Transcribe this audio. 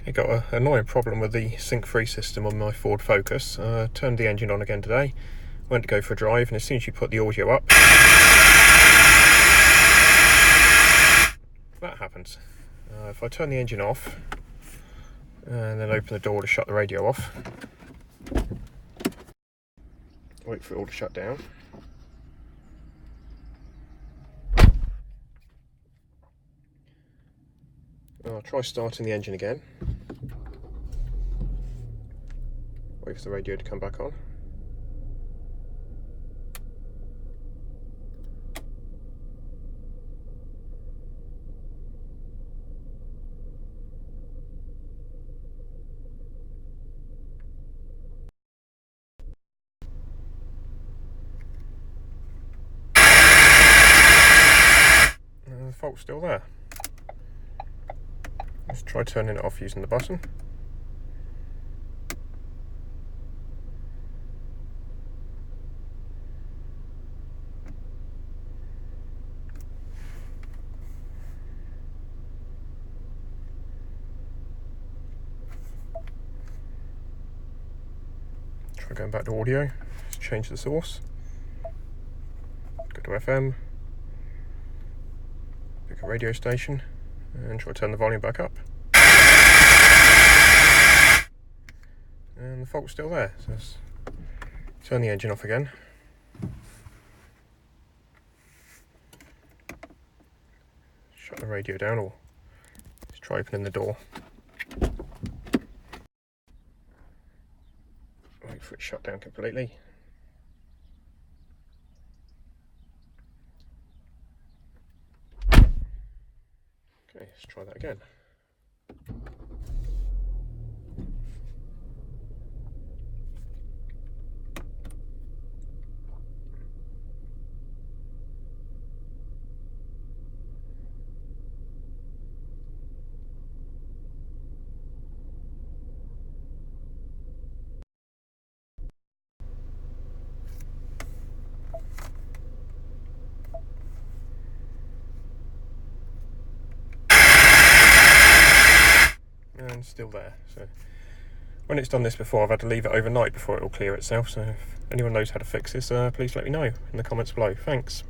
I got an annoying problem with the sync-free system on my Ford Focus. Turned the engine on again today, went to go for a drive, and as soon as you put the audio up, that happens. If I turn the engine off and then open the door to shut the radio off, wait for it all to shut down. I'll try starting the engine again. Wait for the radio to come back on. And the fault's still there. Let's try turning it off using the button. Try going back to audio. Let's change the source. Go to FM. Pick a radio station and try to turn the volume back up. And the fault's still there, so let's turn the engine off again. Shut the radio down, or let's try opening the door. Wait for it to shut down completely. Okay, let's try that again. And still there. So when it's done this before, I've had to leave it overnight before it will clear itself. So if anyone knows how to fix this, please let me know in the comments below. Thanks.